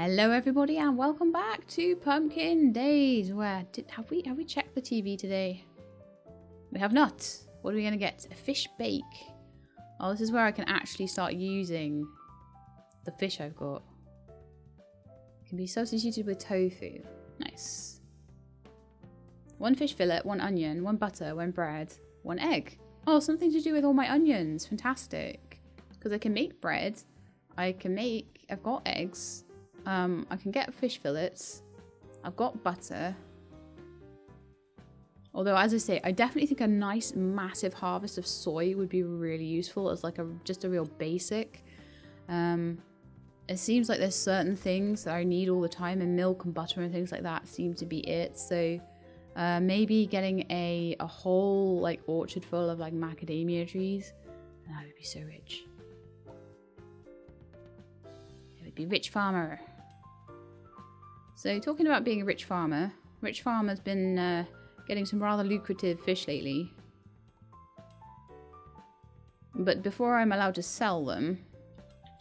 Hello everybody and welcome back to Pumpkin Days. Have we checked the TV today? We have not. What are we gonna get? A fish bake. Oh, this is where I can actually start using the fish I've got. It can be substituted with tofu. Nice. 1 fish fillet, 1 onion, 1 butter, 1 bread, 1 egg. Oh, something to do with all my onions. Fantastic. Because I can make bread. I've got eggs. I can get fish fillets. I've got butter. Although, as I say, I definitely think a nice massive harvest of soy would be really useful as like just a real basic. It seems like there's certain things that I need all the time, and milk and butter and things like that seem to be it. So maybe getting a whole like orchard full of like macadamia trees, and I would be so rich. I would be rich farmer. So talking about being a rich farmer's been getting some rather lucrative fish lately. But before I'm allowed to sell them,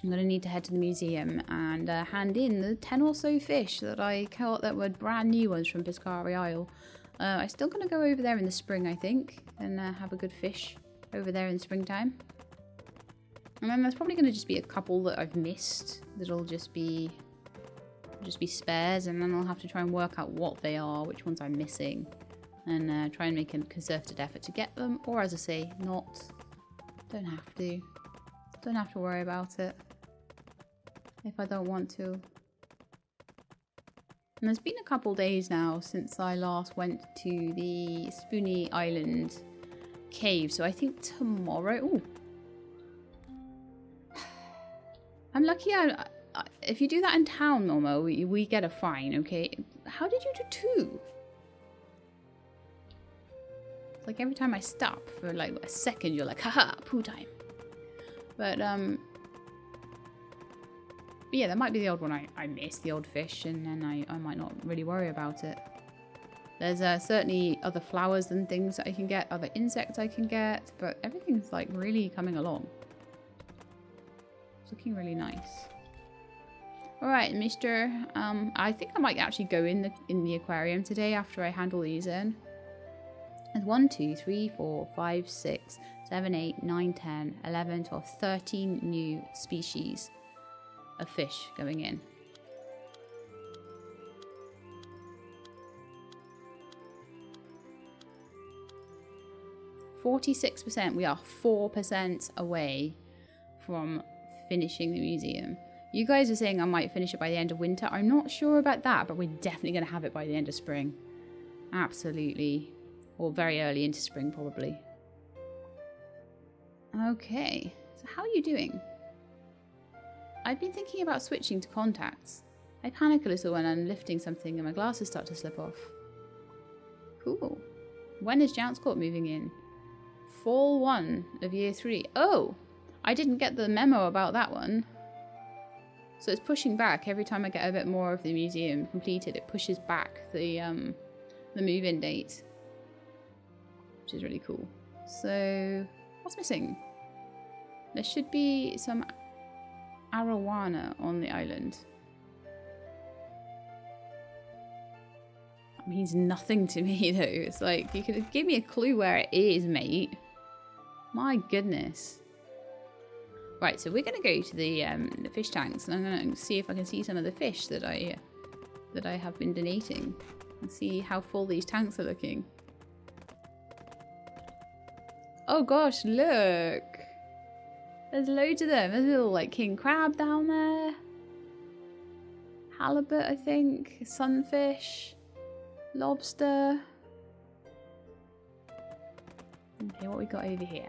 I'm going to need to head to the museum and hand in the 10 or so fish that I caught that were brand new ones from Piscari Isle. I'm still going to go over there in the spring, I think, and have a good fish over there in springtime. And then there's probably going to just be a couple that I've missed that'll just be spares, and then I'll have to try and work out what they are, which ones I'm missing, and try and make a concerted effort to get them, or as I say, not. Don't have to worry about it if I don't want to. And there's been a couple days now since I last went to the Spoony Island cave, so I think tomorrow. Ooh. I'm lucky if you do that in town, Momo, we get a fine, okay? How did you do 2? It's like every time I stop for like a second, you're like, haha, poo time. But yeah, that might be the odd one I missed, the old fish, and then I might not really worry about it. There's certainly other flowers and things that I can get, other insects I can get, but everything's like really coming along. It's looking really nice. Alright, mister. I think I might actually go in the aquarium today after I handle these in. There's 1, 2, 3, 4, 5, 6, 7, 8, 9, 10, 11, 12, 13 new species of fish going in. %. We are 4% away from finishing the museum. You guys are saying I might finish it by the end of winter. I'm not sure about that, but we're definitely going to have it by the end of spring. Absolutely. Or very early into spring, probably. Okay. So how are you doing? I've been thinking about switching to contacts. I panic a little when I'm lifting something and my glasses start to slip off. Cool. When is Jount's Court moving in? Fall 1 of year 3. Oh! I didn't get the memo about that one. So it's pushing back every time I get a bit more of the museum completed. It pushes back the move-in date, which is really cool. So what's missing? There should be some arowana on the island. That means nothing to me though. It's like, you could give me a clue where it is, mate. My goodness. Right, so we're going to go to the fish tanks, and I'm going to see if I can see some of the fish that I have been donating, and see how full these tanks are looking. Oh gosh, look! There's loads of them. There's a little like king crab down there. Halibut, I think. Sunfish. Lobster. Okay, what we got over here?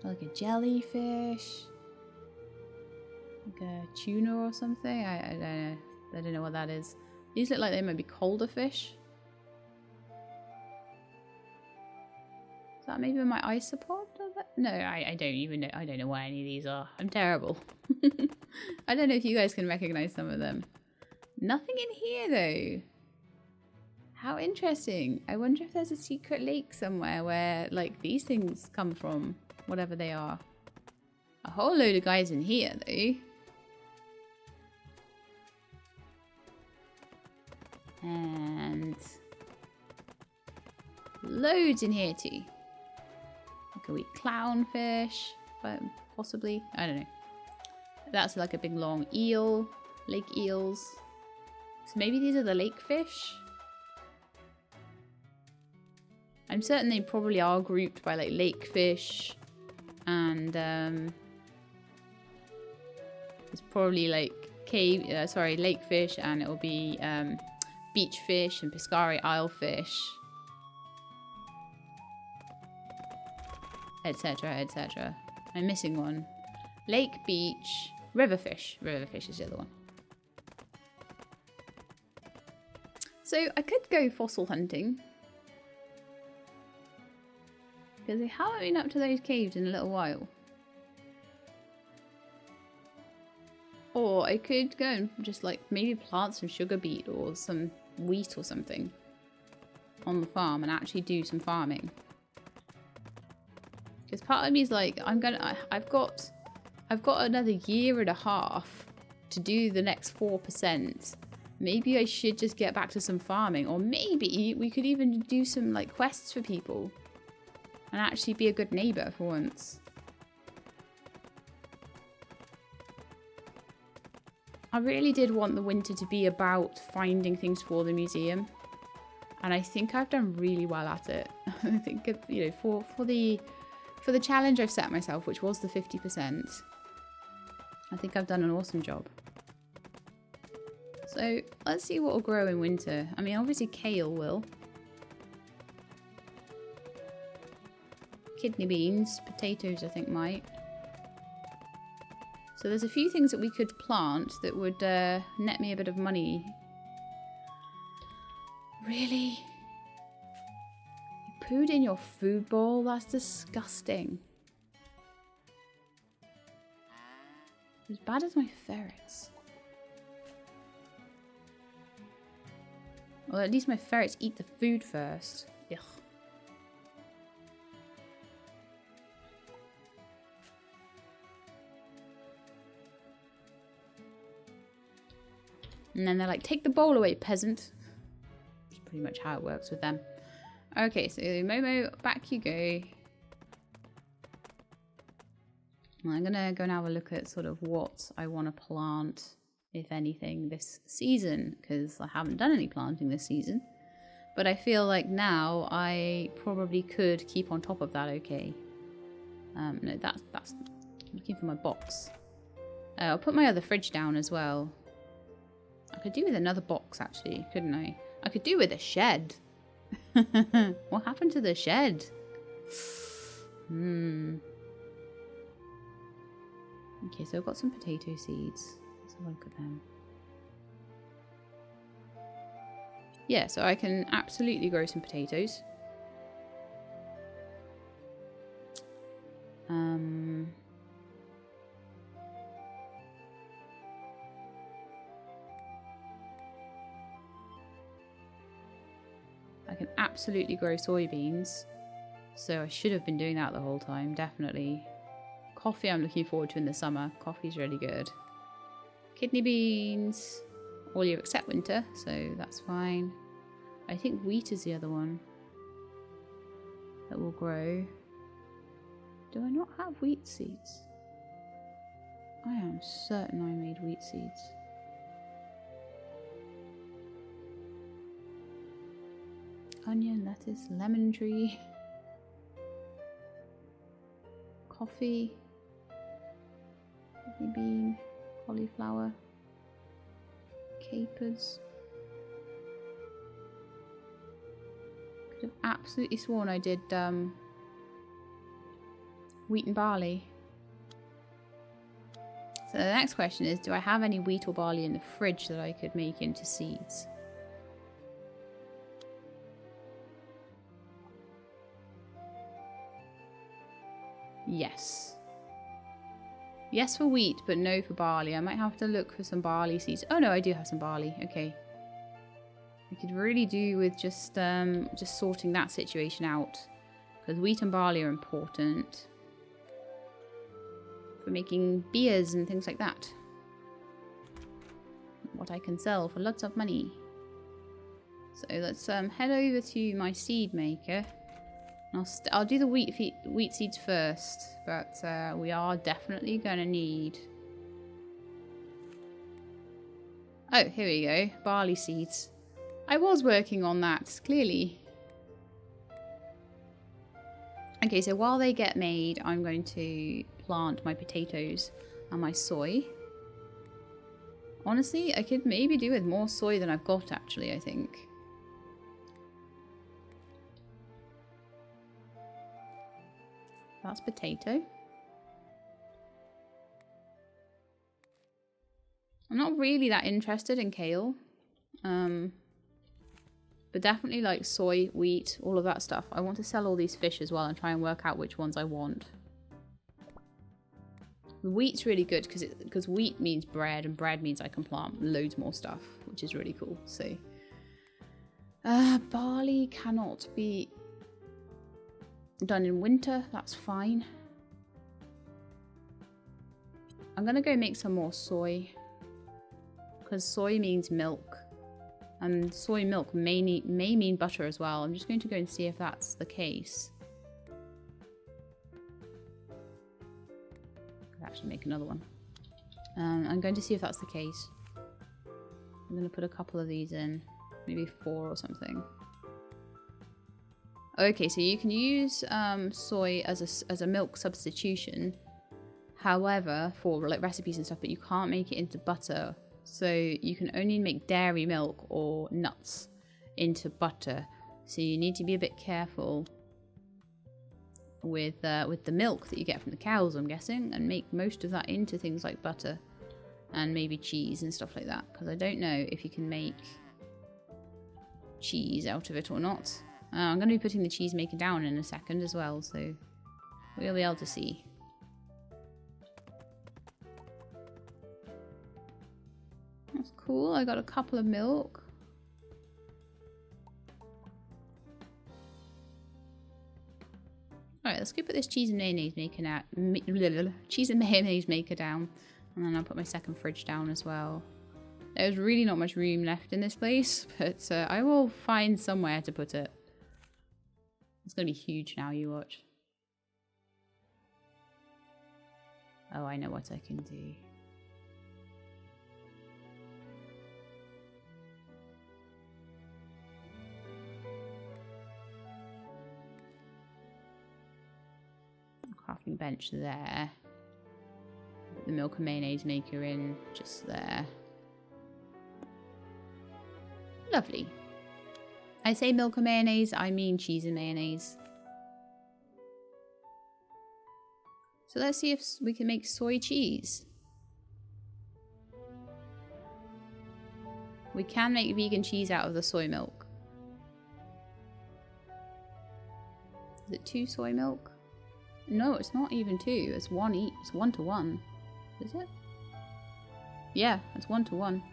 Like a jellyfish, like a tuna or something. I don't know. I don't know what that is. These look like they might be colder fish. Is that maybe my isopod? No, I don't even know. I don't know what any of these are. I'm terrible. I don't know if you guys can recognize some of them. Nothing in here though. How interesting. I wonder if there's a secret lake somewhere where like these things come from. Whatever they are. A whole load of guys in here, though. And loads in here, too. Like a wee clownfish, but possibly. I don't know. That's like a big long eel. Lake eels. So maybe these are the lake fish? I'm certain they probably are grouped by like lake fish and it's probably like lake fish, and it'll be beach fish and Piscari Isle fish, etc, etc. I'm missing one. Lake, beach, river fish. River fish is the other one. So I could go fossil hunting, because we haven't been up to those caves in a little while. Or I could go and just like maybe plant some sugar beet or some wheat or something on the farm and actually do some farming. Because part of me is like, I've got another year and a half to do the next 4%. Maybe I should just get back to some farming, or maybe we could even do some like quests for people and actually be a good neighbor for once. I really did want the winter to be about finding things for the museum, and I think I've done really well at it. I think, you know, for the challenge I've set myself, which was the 50%, I think I've done an awesome job. So let's see what will grow in winter. I mean, obviously kale will. Kidney beans, potatoes I think might. So there's a few things that we could plant that would net me a bit of money. Really? You pooed in your food bowl? That's disgusting. As bad as my ferrets. Well, at least my ferrets eat the food first. Ugh. And then they're like, take the bowl away, peasant. That's pretty much how it works with them. Okay, so Momo, back you go. I'm going to go and have a look at sort of what I want to plant, if anything, this season, because I haven't done any planting this season. But I feel like now I probably could keep on top of that okay. No, that's I'm looking for my box. I'll put my other fridge down as well. I could do with another box, actually, couldn't I? I could do with a shed. What happened to the shed? Okay, so I've got some potato seeds. Let's have a look at them. Yeah, so I can absolutely grow some potatoes. I can absolutely grow soybeans. So I should have been doing that the whole time, definitely. Coffee I'm looking forward to in the summer. Coffee's really good. Kidney beans, all year except winter, so that's fine. I think wheat is the other one that will grow. Do I not have wheat seeds? I am certain I made wheat seeds. Onion, lettuce, lemon tree, coffee, kidney bean, cauliflower, capers. Could have absolutely sworn I did wheat and barley. So the next question is, do I have any wheat or barley in the fridge that I could make into seeds? Yes. Yes for wheat, but no for barley. I might have to look for some barley seeds. Oh no, I do have some barley. Okay. I could really do with just sorting that situation out, because wheat and barley are important. for making beers and things like that. What I can sell for lots of money. So let's head over to my seed maker. I'll do the wheat seeds first, but we are definitely going to need... Oh, here we go. Barley seeds. I was working on that, clearly. Okay, so while they get made, I'm going to plant my potatoes and my soy. Honestly, I could maybe do with more soy than I've got, actually, I think. That's potato. I'm not really that interested in kale. But definitely like soy, wheat, all of that stuff. I want to sell all these fish as well and try and work out which ones I want. The wheat's really good because wheat means bread and bread means I can plant loads more stuff, which is really cool. So, barley cannot be done in winter. That's fine. I'm going to go make some more soy because soy means milk. And soy milk may mean butter as well. I'm just going to go and see if that's the case. Could actually make another one. I'm going to see if that's the case. I'm going to put a couple of these in. Maybe 4 or something. Okay, so you can use soy as a milk substitution. However, for like recipes and stuff, but you can't make it into butter. So you can only make dairy milk or nuts into butter. So you need to be a bit careful with the milk that you get from the cows, I'm guessing, and make most of that into things like butter and maybe cheese and stuff like that. Because I don't know if you can make cheese out of it or not. I'm going to be putting the cheese maker down in a second as well, so we'll be able to see. That's cool. I got a couple of milk. Alright, let's go put this cheese and mayonnaise maker down. Cheese and mayonnaise maker down. And then I'll put my second fridge down as well. There's really not much room left in this place, but I will find somewhere to put it. It's going to be huge now, you watch. Oh, I know what I can do. Crafting bench there. Put the milk and mayonnaise maker in just there. Lovely. I say milk and mayonnaise, I mean cheese and mayonnaise. So let's see if we can make soy cheese. We can make vegan cheese out of the soy milk. Is it 2 soy milk? No, it's not even 2. It's 1 each. It's 1 to 1. Is it? Yeah, it's 1 to 1.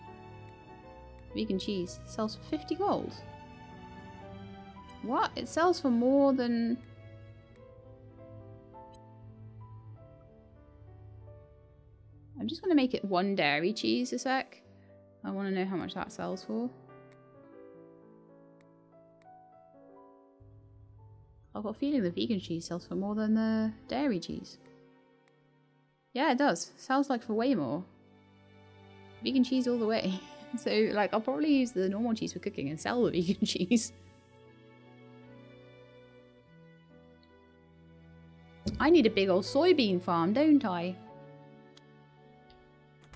Vegan cheese sells for 50 gold. What? It sells for more than... I'm just going to make it 1 dairy cheese a sec. I want to know how much that sells for. I've got a feeling the vegan cheese sells for more than the dairy cheese. Yeah, it does. Sells like for way more. Vegan cheese all the way. So, like, I'll probably use the normal cheese for cooking and sell the vegan cheese. I need a big old soybean farm, don't I?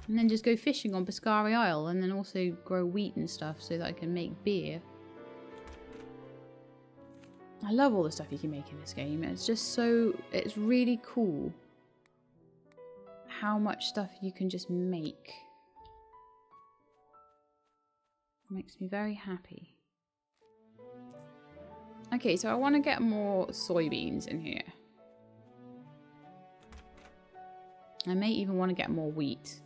And then just go fishing on Piscari Isle and then also grow wheat and stuff so that I can make beer. I love all the stuff you can make in this game. It's just so... It's really cool how much stuff you can just make. It makes me very happy. Okay, so I want to get more soybeans in here. I may even want to get more wheat.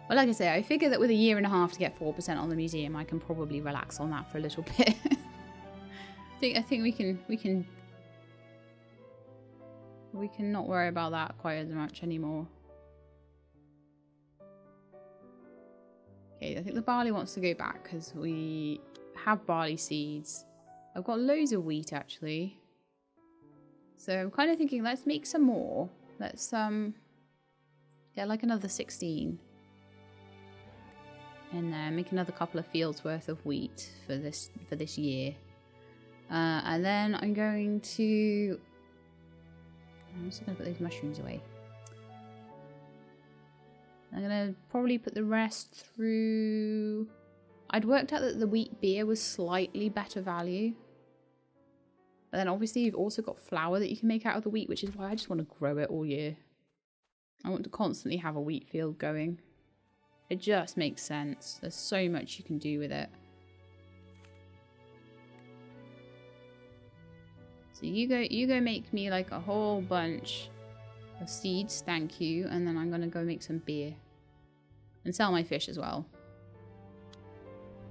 But like I say, I figure that with 1.5 years to get 4% on the museum, I can probably relax on that for a little bit. I think we can not worry about that quite as much anymore. Okay, I think the barley wants to go back because we have barley seeds. I've got loads of wheat actually. So I'm kind of thinking let's make some more. Let's get like another 16. And then make another couple of fields worth of wheat for this year. And then I'm going to... I'm just going to put those mushrooms away. I'm going to probably put the rest through... I'd worked out that the wheat beer was slightly better value. But then obviously you've also got flour that you can make out of the wheat, which is why I just want to grow it all year. I want to constantly have a wheat field going. It just makes sense. There's so much you can do with it. So you go make me like a whole bunch of seeds, thank you, and then I'm gonna go make some beer. And sell my fish as well.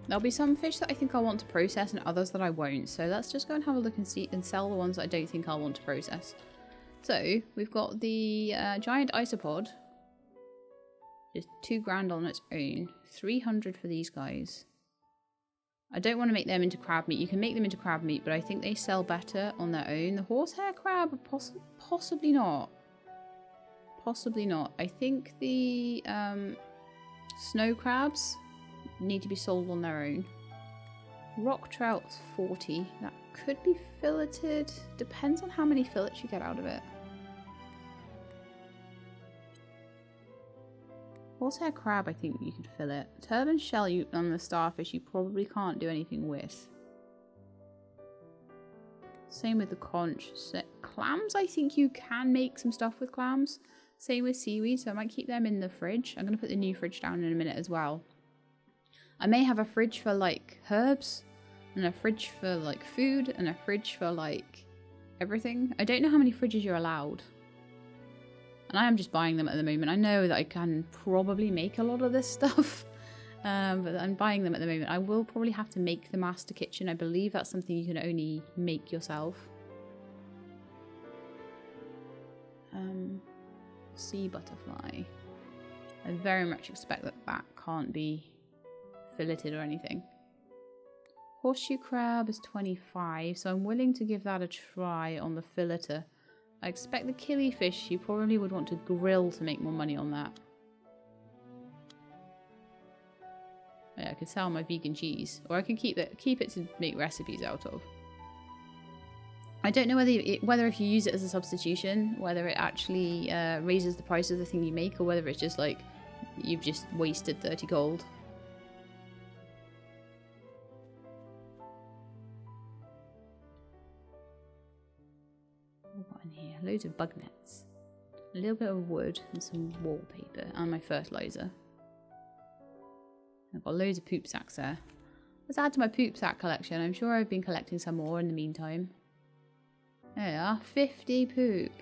There'll be some fish that I think I'll want to process and others that I won't. So let's just go and have a look and see and sell the ones that I don't think I'll want to process. So we've got the giant isopod. Just $2,000 on its own. 300 for these guys. I don't want to make them into crab meat. You can make them into crab meat, but I think they sell better on their own. The horsehair crab, possibly not. Possibly not. I think the snow crabs need to be sold on their own. Rock trout's 40. That could be filleted. Depends on how many fillets you get out of it. Horsehair crab, I think you could fillet. Turban shell on the starfish you probably can't do anything with. Same with the conch. Clams, I think you can make some stuff with clams. Same with seaweed, so I might keep them in the fridge. I'm going to put the new fridge down in a minute as well. I may have a fridge for like herbs, and a fridge for like food, and a fridge for like everything. I don't know how many fridges you're allowed. And I am just buying them at the moment. I know that I can probably make a lot of this stuff. But I'm buying them at the moment. I will probably have to make the master kitchen. I believe that's something you can only make yourself. Sea butterfly. I very much expect that that can't be filleted or anything. Horseshoe crab is 25. So I'm willing to give that a try on the filleter. I expect the killifish you probably would want to grill to make more money on that. Yeah, I could sell my vegan cheese, or I could keep it to make recipes out of. I don't know whether if you use it as a substitution, whether it actually raises the price of the thing you make, or whether it's just like you've just wasted 30 gold. Here, loads of bug nets, a little bit of wood and some wallpaper, and my fertilizer. I've got loads of poop sacks there. Let's add to my poop sack collection. I'm sure I've been collecting some more in the meantime. There we are, 50 poop.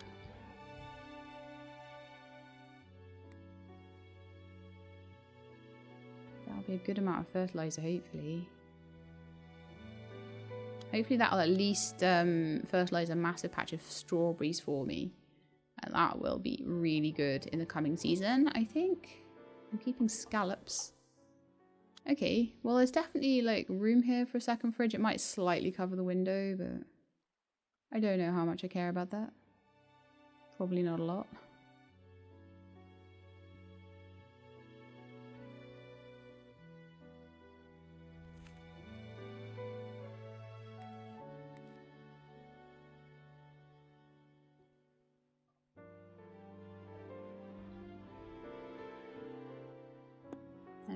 That'll be a good amount of fertilizer, hopefully. Hopefully that'll at least fertilise a massive patch of strawberries for me. And that will be really good in the coming season, I think. I'm keeping scallops. Okay, well there's definitely like room here for a second fridge. It might slightly cover the window, but I don't know how much I care about that. Probably not a lot.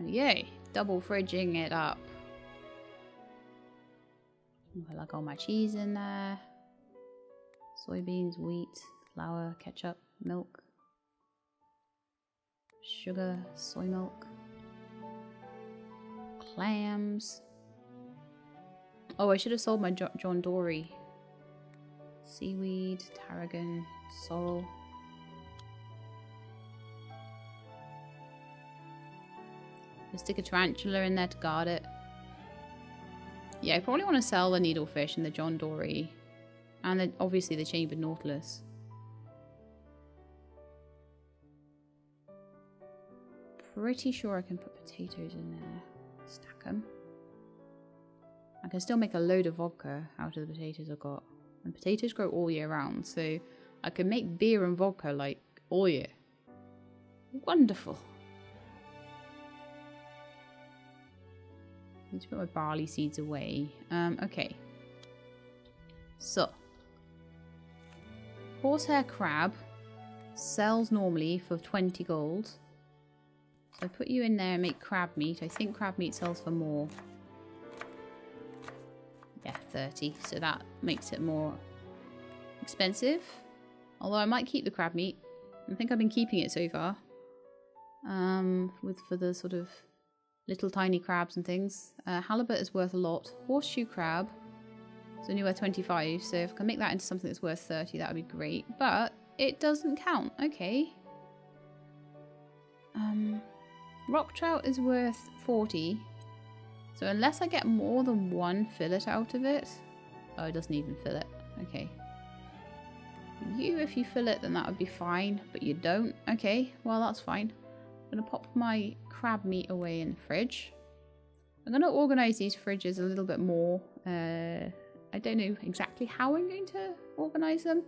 Yay, double fridging it up. I've got like all my cheese in there. Soybeans, wheat, flour, ketchup, milk, sugar, soy milk, clams. Oh, I should have sold my John Dory. Seaweed, tarragon, sorrel. Stick a tarantula in there to guard it. Yeah, I probably want to sell the needlefish and the John Dory. And then obviously the chambered nautilus. Pretty sure I can put potatoes in there. Stack them. I can still make a load of vodka out of the potatoes I've got. And potatoes grow all year round, so I can make beer and vodka like all year. Wonderful. Need to put my barley seeds away. Okay. So. Horsehair crab sells normally for 20 gold. So I put you in there and make crab meat. I think crab meat sells for more. Yeah, 30. So that makes it more expensive. Although I might keep the crab meat. I think I've been keeping it so far. For the sort of little tiny crabs and things. Halibut is worth a lot. Horseshoe crab is only worth 25. So if I can make that into something that's worth 30, that would be great. But it doesn't count. Okay. Rock trout is worth 40. So unless I get more than one fillet out of it... Oh, it doesn't even fillet. Okay. You, if you fillet, then that would be fine. But you don't. Okay, well, that's fine. I'm going to pop my crab meat away in the fridge. I'm going to organise these fridges a little bit more. I don't know exactly how I'm going to organise them.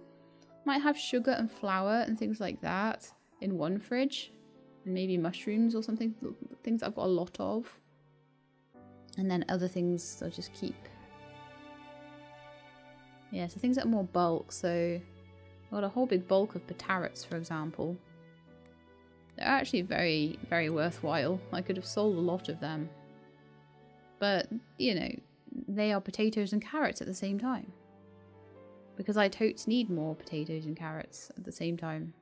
Might have sugar and flour and things like that in one fridge. And maybe mushrooms or something. Things I've got a lot of. And then other things I'll just keep. Yeah, so things that are more bulk. So I've got a whole big bulk of patarots, for example. They're actually very, very worthwhile. I could have sold a lot of them. But, you know, they are potatoes and carrots at the same time. Because I totes need more potatoes and carrots at the same time.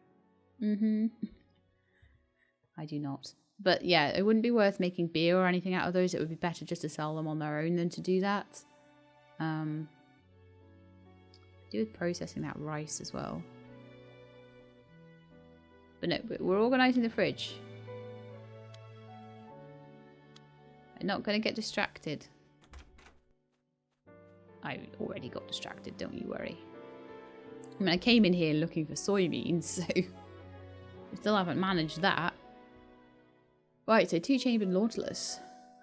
I do not. But yeah, it wouldn't be worth making beer or anything out of those. It would be better just to sell them on their own than to do that. Do with processing that rice as well. But no, we're organising the fridge. I'm not going to get distracted. I already got distracted, don't you worry. I mean, I came in here looking for soybeans, so we still haven't managed that. Right, so 2 chambered nautilus,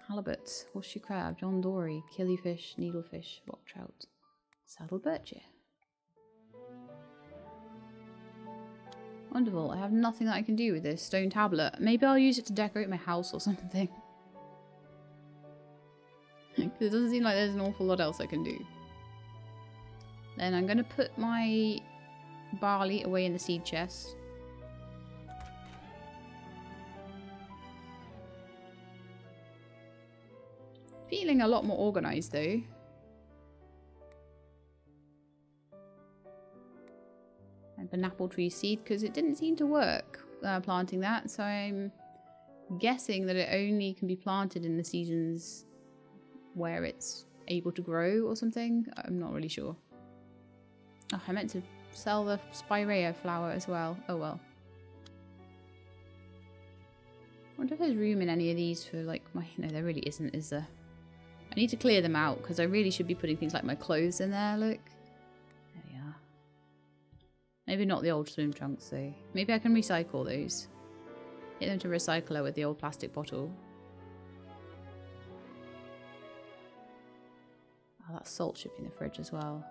halibut, horseshoe crab, John Dory, killifish, needlefish, rock trout, saddle bircher. Wonderful. I have nothing that I can do with this stone tablet. Maybe I'll use it to decorate my house or something. Because it doesn't seem like there's an awful lot else I can do. Then I'm going to put my barley away in the seed chest. Feeling a lot more organised though. And an apple tree seed because it didn't seem to work planting that, so I'm guessing that it only can be planted in the seasons where it's able to grow or something. I'm not really sure. Oh, I meant to sell the spirea flower as well. Oh well. I wonder if there's room in any of these for like my... No, there really isn't, is there? I need to clear them out because I really should be putting things like my clothes in there, look. There we are. Maybe not the old swim trunks though. Maybe I can recycle those. Get them to recycler with the old plastic bottle. Oh, that salt should be in the fridge as well.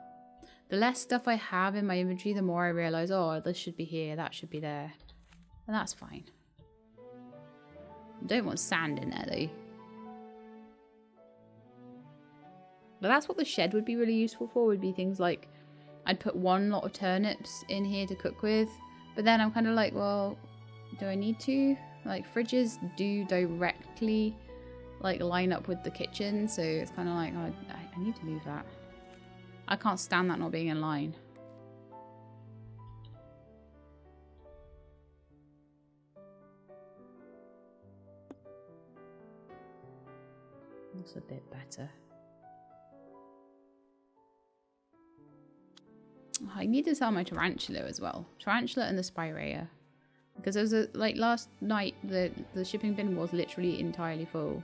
The less stuff I have in my inventory, the more I realise, oh, this should be here, that should be there. And that's fine. I don't want sand in there though. But that's what the shed would be really useful for, would be things like, I'd put one lot of turnips in here to cook with, but then I'm kind of like, well, do I need to? Like, fridges do directly, like, line up with the kitchen, so it's kind of like, oh, I need to move that. I can't stand that not being in line. That's a bit better. I need to sell my tarantula as well. Tarantula and the spirea. Because there was a, like last night, the shipping bin was literally entirely full.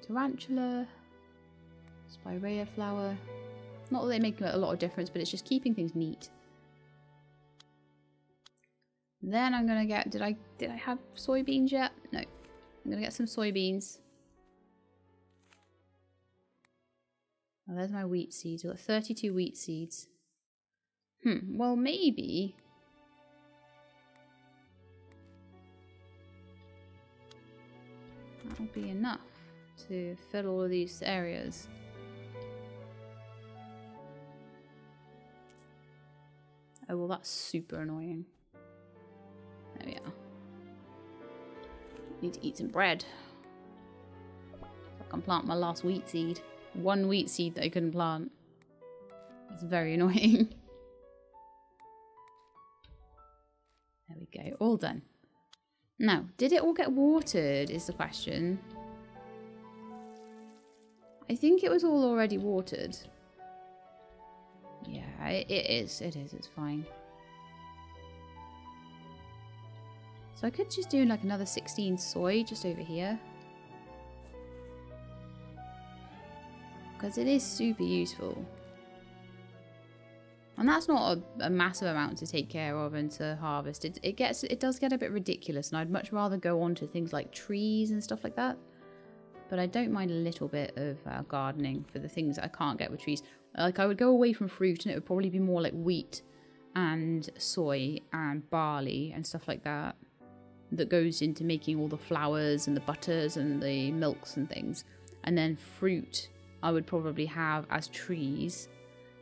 Tarantula, spirea flower. Not that they make a lot of difference, but it's just keeping things neat. Then I'm gonna get, did I have soybeans yet? No. I'm gonna get some soybeans. Oh, there's my wheat seeds. I've got 32 wheat seeds. Well maybe. That'll be enough to fill all of these areas. Oh well, that's super annoying. There we are. Need to eat some bread. I can plant my last wheat seed. One wheat seed that I couldn't plant. It's very annoying. There we go. All done. Now, did it all get watered is the question. I think it was all already watered. Yeah, it is. It is. It's fine. So I could just do like another 16 soy just over here. Because it is super useful. And that's not a massive amount to take care of and to harvest. It does get a bit ridiculous, and I'd much rather go on to things like trees and stuff like that. But I don't mind a little bit of gardening for the things that I can't get with trees. Like I would go away from fruit, and it would probably be more like wheat and soy and barley and stuff like that. That goes into making all the flours and the butters and the milks and things. And then fruit I would probably have as trees.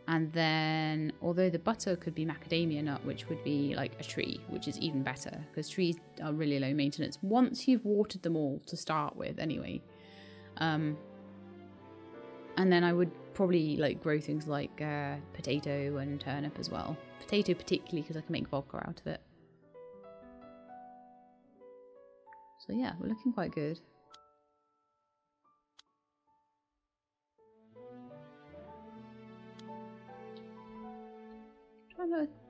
And then, although the butter could be macadamia nut, which would be like a tree, which is even better because trees are really low maintenance once you've watered them all to start with anyway. And then I would probably like grow things like potato and turnip as well. Potato particularly because I can make vodka out of it. So yeah, we're looking quite good.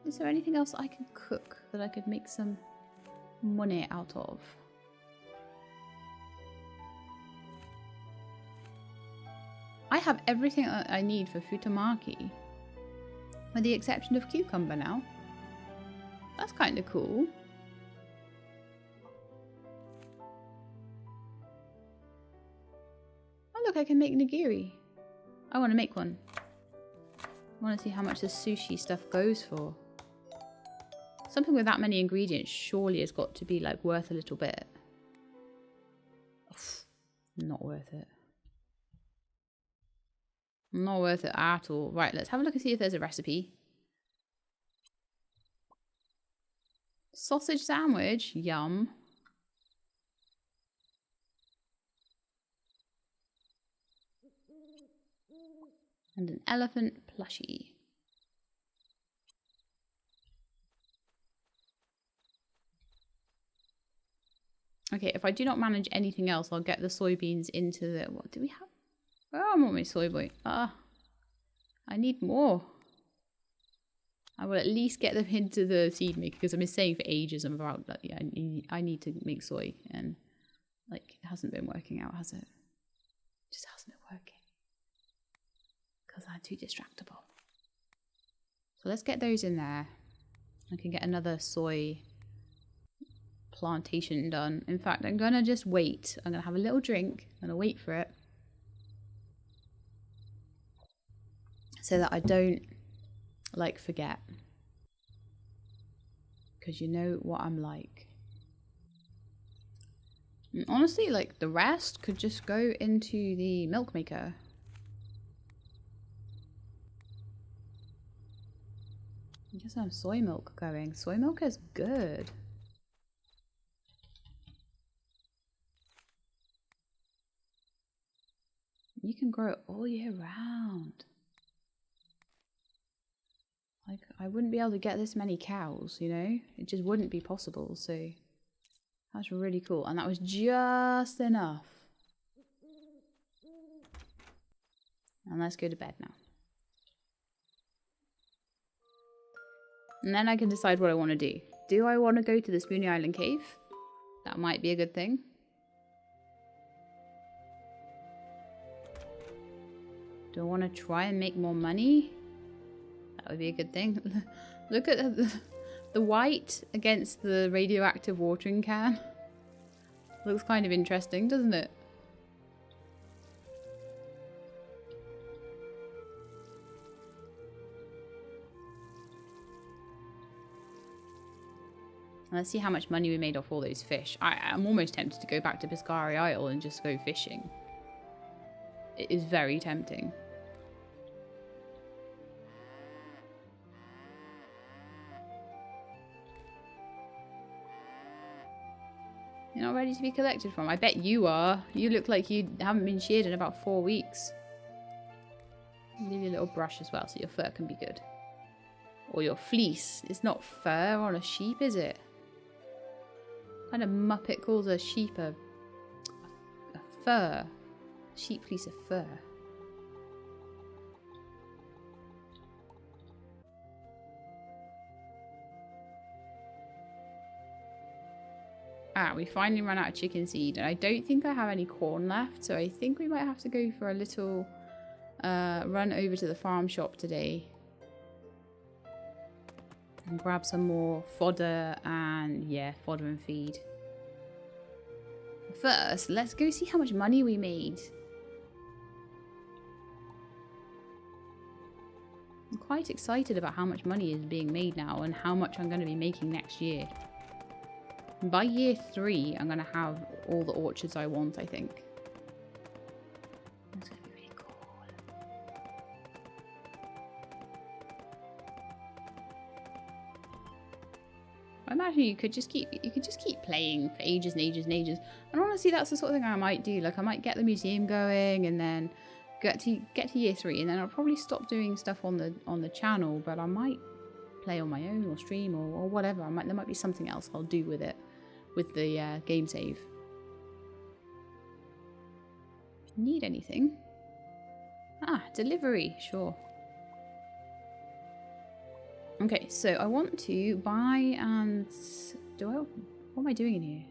Is there anything else I can cook that I could make some money out of? I have everything I need for futamaki, with the exception of cucumber now. That's kind of cool. Oh look, I can make nigiri. I want to make one. I want to see how much the sushi stuff goes for. Something with that many ingredients surely has got to be like worth a little bit. Not worth it. Not worth it at all. Right, let's have a look and see if there's a recipe. Sausage sandwich, yum. And an elephant plushie. Okay, if I do not manage anything else, I'll get the soybeans into the... What do we have? Oh, I want my soybean. I need more. I will at least get them into the seed maker because I've been saying for ages I'm about that. Yeah, I need to make soy, and like it hasn't been working out, has it? It just hasn't been working because I'm too distractible. So let's get those in there. I can get another soy plantation done. In fact, I'm gonna just wait. I'm gonna have a little drink. I'm gonna wait for it so that I don't like forget, because you know what I'm like. And honestly, like the rest could just go into the milk maker. I guess I have soy milk going. Soy milk is good. You can grow it all year round. Like, I wouldn't be able to get this many cows, you know? It just wouldn't be possible, so that's really cool. And that was just enough. And let's go to bed now. And then I can decide what I want to do. Do I want to go to the Spoony Island cave? That might be a good thing. Do I want to try and make more money? That would be a good thing. Look at the white against the radioactive watering can. Looks kind of interesting, doesn't it? Let's see how much money we made off all those fish. I'm almost tempted to go back to Biscari Isle and just go fishing. It is very tempting. You're not ready to be collected from? I bet you are. You look like you haven't been sheared in about 4 weeks. Leave your little brush as well so your fur can be good. Or your fleece. It's not fur on a sheep, is it? What kind of muppet calls a sheep a fur? Sheep fleece a fur. Ah, we finally ran out of chicken seed, and I don't think I have any corn left, so I think we might have to go for a little run over to the farm shop today and grab some more fodder and, yeah, fodder and feed. First, let's go see how much money we made. I'm quite excited about how much money is being made now and how much I'm going to be making next year. By year 3, I'm going to have all the orchards I want, I think. That's going to be really cool. I imagine you could just keep playing for ages and ages and ages. And honestly, that's the sort of thing I might do. Like, I might get the museum going and then get to year 3, and then I'll probably stop doing stuff on the channel, but I might play on my own or stream or whatever. There might be something else I'll do with it, with the game save. Need anything? Ah, delivery, sure. Okay, so I want to buy and what am I doing in here?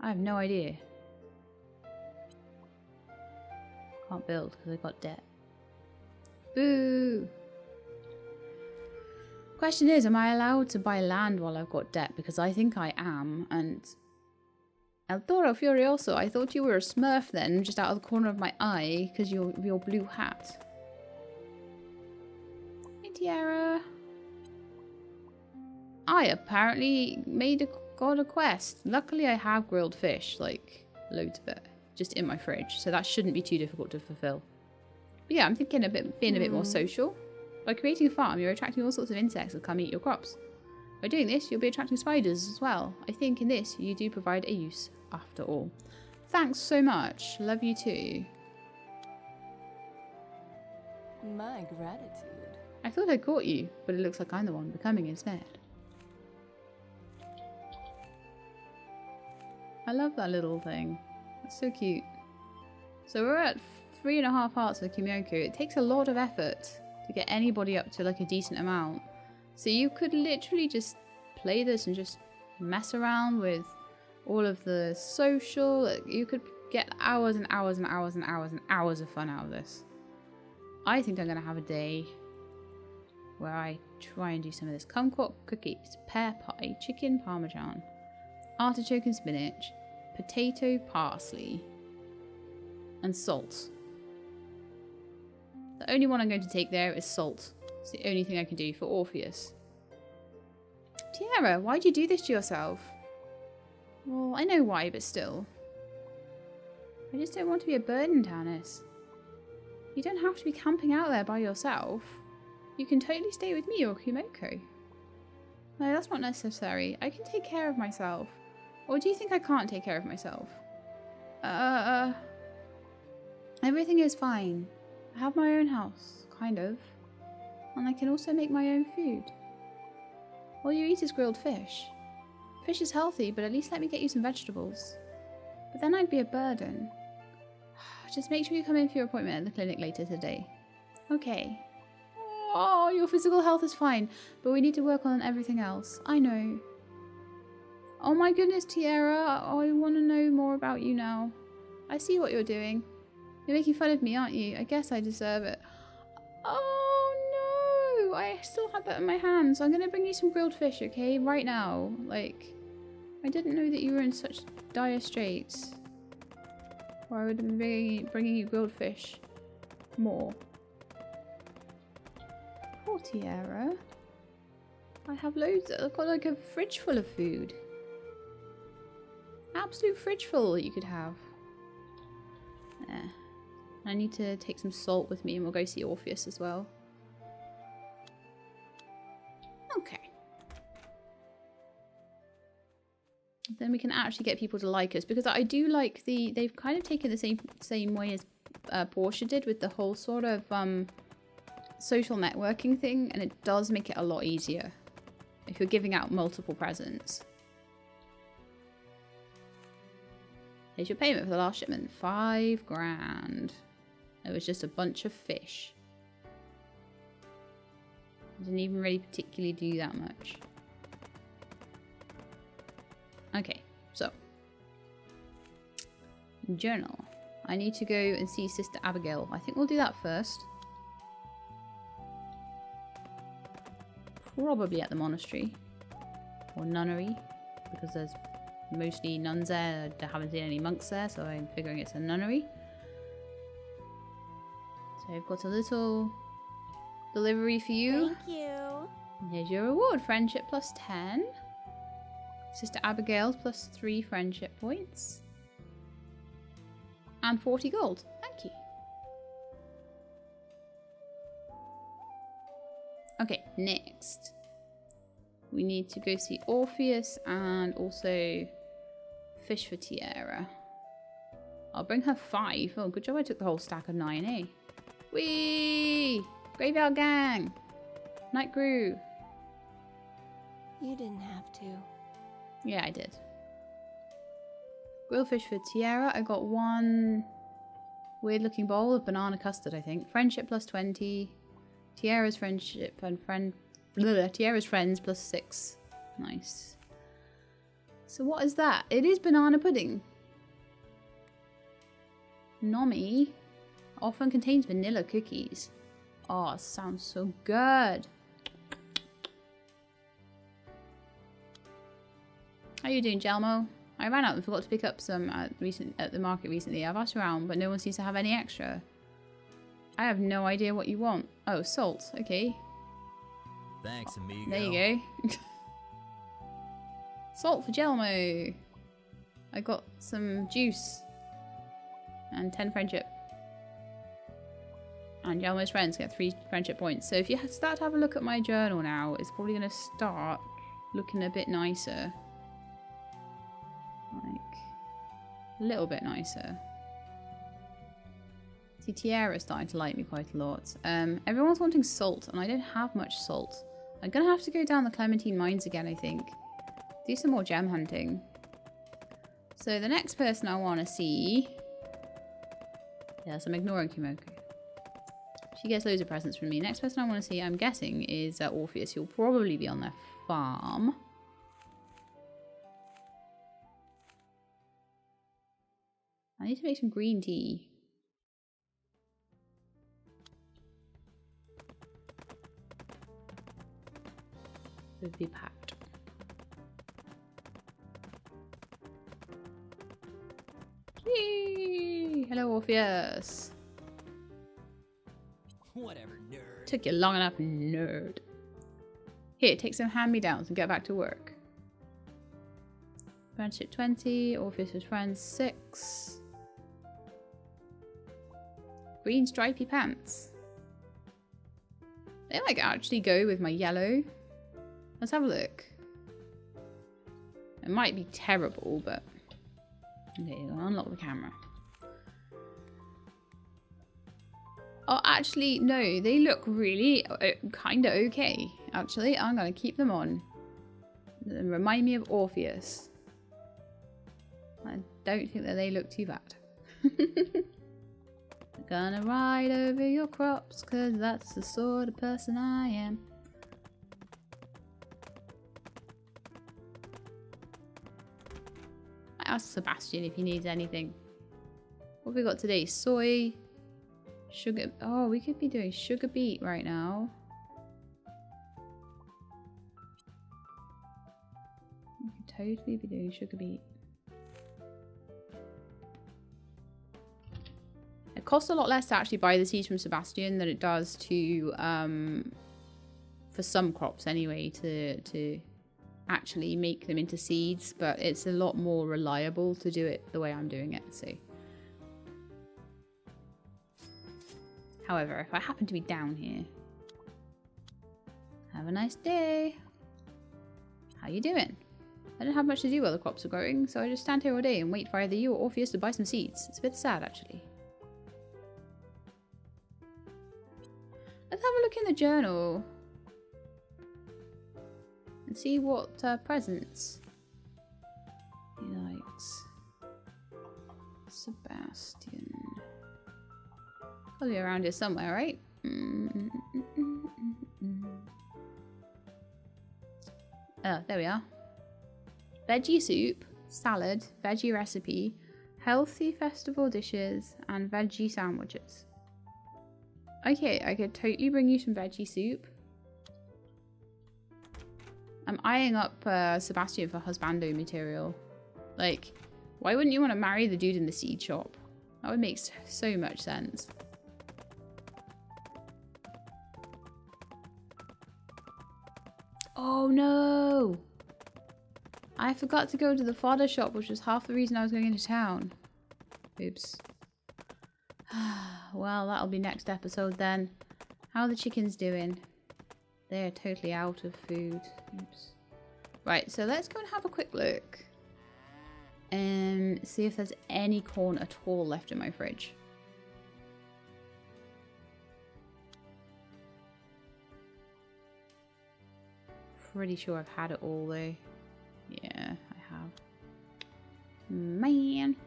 I have no idea. Can't build because I've got debt. Boo! Question is, am I allowed to buy land while I've got debt? Because I think I am, and El Toro Furioso, I thought you were a smurf then, just out of the corner of my eye, because of your blue hat. Hey, Tierra. I apparently got a quest. Luckily, I have grilled fish, like, loads of it, just in my fridge, so that shouldn't be too difficult to fulfill. But yeah, I'm thinking being a bit more social. By creating a farm, you're attracting all sorts of insects that come eat your crops. By doing this, you'll be attracting spiders as well. I think in this, you do provide a use, after all. Thanks so much. Love you too. My gratitude. I thought I caught you, but it looks like I'm the one becoming instead. I love that little thing. That's so cute. So we're at 3.5 hearts for Kimyoku. It takes a lot of effort to get anybody up to like a decent amount. So you could literally just play this and just mess around with all of the social. You could get hours and hours and hours and hours and hours of fun out of this. I think I'm going to have a day where I try and do some of this. Kumquat cookies, pear pie, chicken parmesan, artichoke and spinach, potato parsley, and salt. The only one I'm going to take there is salt. It's the only thing I can do for Orpheus. Tierra, why'd you do this to yourself? Well, I know why, but still. I just don't want to be a burden, Tanis. You don't have to be camping out there by yourself. You can totally stay with me or Kumoko. No, that's not necessary. I can take care of myself. Or do you think I can't take care of myself? Everything is fine. I have my own house, kind of. And I can also make my own food. All you eat is grilled fish. Fish is healthy, but at least let me get you some vegetables. But then I'd be a burden. Just make sure you come in for your appointment at the clinic later today. Okay. Oh, your physical health is fine, but we need to work on everything else. I know. Oh my goodness, Tierra. I want to know more about you now. I see what you're doing. You're making fun of me, aren't you? I guess I deserve it. Oh no! I still had that in my hand, so I'm gonna bring you some grilled fish, okay? Right now. Like, I didn't know that you were in such dire straits. Or I would have been bringing you grilled fish more. Poor Tierra. I have loads. I've got like a fridge full of food. Absolute fridge full that you could have. There. I need to take some salt with me and we'll go see Orpheus as well. Okay. Then we can actually get people to like us, because I do like they've kind of taken the same way as Portia did with the whole sort of social networking thing, and it does make it a lot easier if you're giving out multiple presents. Here's your payment for the last shipment. 5 grand. It was just a bunch of fish. I didn't even really particularly do that much. Okay, so. Journal. I need to go and see Sister Abigail. I think we'll do that first. Probably at the monastery. Or nunnery. Because there's mostly nuns there. I haven't seen any monks there, so I'm figuring it's a nunnery. So I've got a little delivery for you. Thank you. Here's your reward. Friendship plus 10. Sister Abigail's plus 3 friendship points. And 40 gold. Thank you. Okay, next. We need to go see Orpheus and also fish for Tierra. I'll bring her 5. Oh, good job I took the whole stack of 9, eh? Whee! Graveyard gang! Night crew! You didn't have to. Yeah, I did. Grilled fish for Tierra. I got 1 weird looking bowl of banana custard, I think. Friendship plus 20. Tierra's friendship and Tierra's friends plus 6. Nice. So what is that? It is banana pudding. Nomi often contains vanilla cookies. Oh, sounds so good. How you doing, Jelmo? I ran out and forgot to pick up some at the market recently. I've asked around, but no one seems to have any extra. I have no idea what you want. Oh, salt. Okay. Thanks, amigo. There you go. Salt for Jelmo. I got some juice. And 10 friendship. And Jelmo's friends get 3 friendship points. So if you start to have a look at my journal now, it's probably going to start looking a bit nicer. Like, a little bit nicer. See, Tierra's starting to like me quite a lot. Everyone's wanting salt, and I don't have much salt. I'm going to have to go down the Clementine Mines again, I think. Do some more gem hunting. So the next person I want to see... Yes, I'm ignoring Kumoko. She gets loads of presents from me. Next person I want to see, I'm guessing, is Orpheus. He'll probably be on their farm. I need to make some green tea. Would be packed. Yay! Hello, Orpheus. Whatever, nerd. Took you long enough, nerd. Here, take some hand-me-downs and get back to work. Friendship 20, Orpheus' friends 6. Green stripy pants. They like actually go with my yellow. Let's have a look. It might be terrible, but... Okay, I'll unlock the camera. Oh, actually, no. They look really kind of okay. Actually, I'm going to keep them on. They remind me of Orpheus. I don't think that they look too bad. I'm gonna ride over your crops, cause that's the sort of person I am. I asked Sebastian if he needs anything. What have we got today? Soy, sugar. Oh, we could be doing sugar beet right now. We could totally be doing sugar beet. It costs a lot less to actually buy the seeds from Sebastian than it does to, for some crops anyway, to actually make them into seeds. But it's a lot more reliable to do it the way I'm doing it, so. However, if I happen to be down here, have a nice day. How you doing? I don't have much to do while the crops are growing, so I just stand here all day and wait for either you or Orpheus to buy some seeds. It's a bit sad, actually. Let's have a look in the journal and see what presents he likes. Sebastian. Probably around here somewhere, right? Oh, there we are. Veggie soup, salad, veggie recipe, healthy festival dishes, and veggie sandwiches. Okay, I could totally bring you some veggie soup. I'm eyeing up Sebastian for husbando material. Like, why wouldn't you want to marry the dude in the seed shop? That would make so much sense. Oh no! I forgot to go to the fodder shop, which was half the reason I was going into town. Oops. Well, that'll be next episode then. How are the chickens doing? They're totally out of food. Oops. Right, so let's go and have a quick look. And see if there's any corn at all left in my fridge. Pretty sure I've had it all though. Yeah, I have. Man.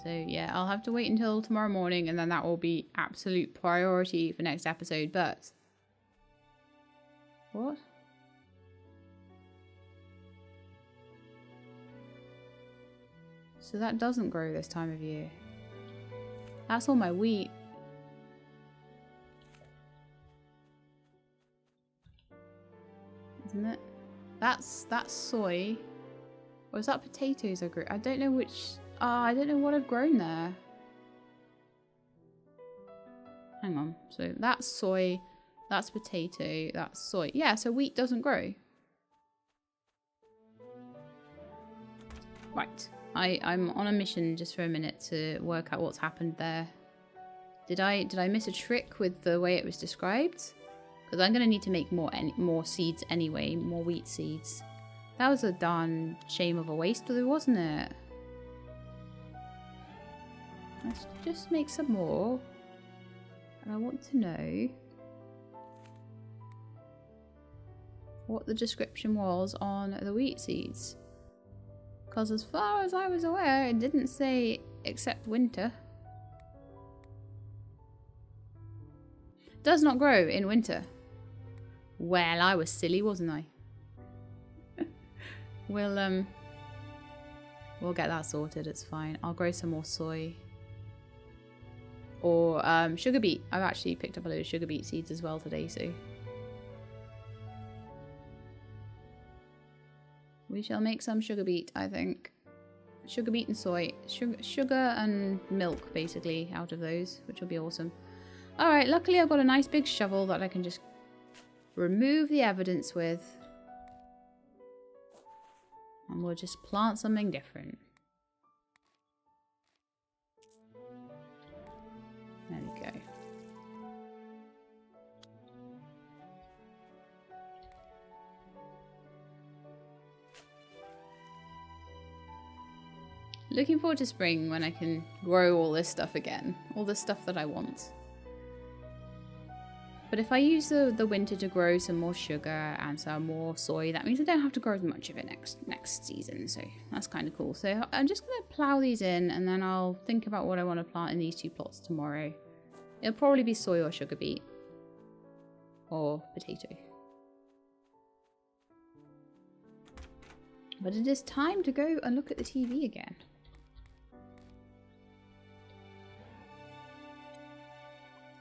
So yeah, I'll have to wait until tomorrow morning and then that will be absolute priority for next episode, but... What? So that doesn't grow this time of year. That's all my wheat. Isn't it? That's soy. Or is that potatoes I grew? I don't know which... I don't know what I've grown there. Hang on. So that's soy. That's potato. That's soy. Yeah, so wheat doesn't grow. Right. I'm on a mission just for a minute to work out what's happened there. Did I miss a trick with the way it was described? Because I'm going to need to make more seeds anyway. More wheat seeds. That was a darn shame of a waste, wasn't it? Let's just make some more. And I want to know what the description was on the wheat seeds. Because as far as I was aware, it didn't say except winter. Does not grow in winter. Well, I was silly, wasn't I? We'll get that sorted, it's fine. I'll grow some more soy. Or sugar beet. I've actually picked up a load of sugar beet seeds as well today, so we shall make some sugar beet, I think. Sugar beet and soy. Sugar and milk, basically, out of those, which will be awesome. Alright, luckily I've got a nice big shovel that I can just remove the evidence with. And we'll just plant something different. There we go. Looking forward to spring when I can grow all this stuff again. All the stuff that I want. But if I use the winter to grow some more sugar and some more soy, that means I don't have to grow as much of it next season. So that's kind of cool. So I'm just going to plow these in and then I'll think about what I want to plant in these two plots tomorrow. It'll probably be soy or sugar beet. Or potato. But it is time to go and look at the TV again.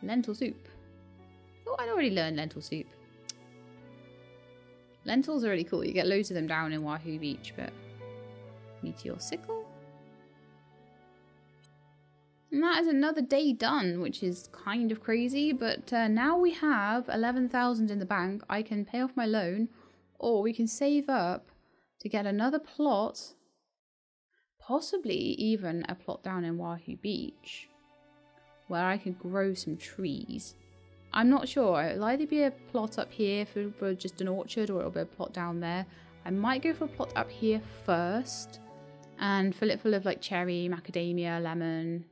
Lentil soup. Oh, I'd already learned lentil soup. Lentils are really cool. You get loads of them down in Wahoo Beach, but meteor sickle. And that is another day done, which is kind of crazy, but now we have 11,000 in the bank. I can pay off my loan, or we can save up to get another plot, possibly even a plot down in Wahoo Beach, where I could grow some trees. I'm not sure. It'll either be a plot up here for just an orchard, or it'll be a plot down there. I might go for a plot up here first and fill it full of like cherry, macadamia, lemon,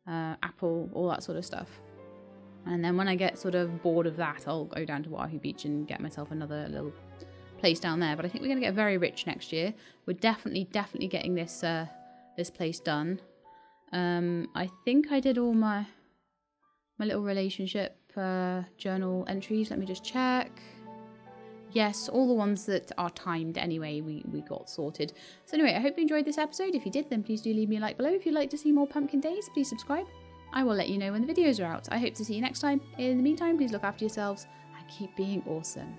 apple, all that sort of stuff. And then when I get sort of bored of that, I'll go down to Wahoo Beach and get myself another little place down there. But I think we're going to get very rich next year. We're definitely getting this this place done. I think I did all my little relationship journal entries. Let me just check. Yes, all the ones that are timed anyway, we got sorted. So anyway, I hope you enjoyed this episode. If you did, then please do leave me a like below. If you'd like to see more pumpkin days, please subscribe. I will let you know when the videos are out. I hope to see you next time. In the meantime, please look after yourselves and keep being awesome.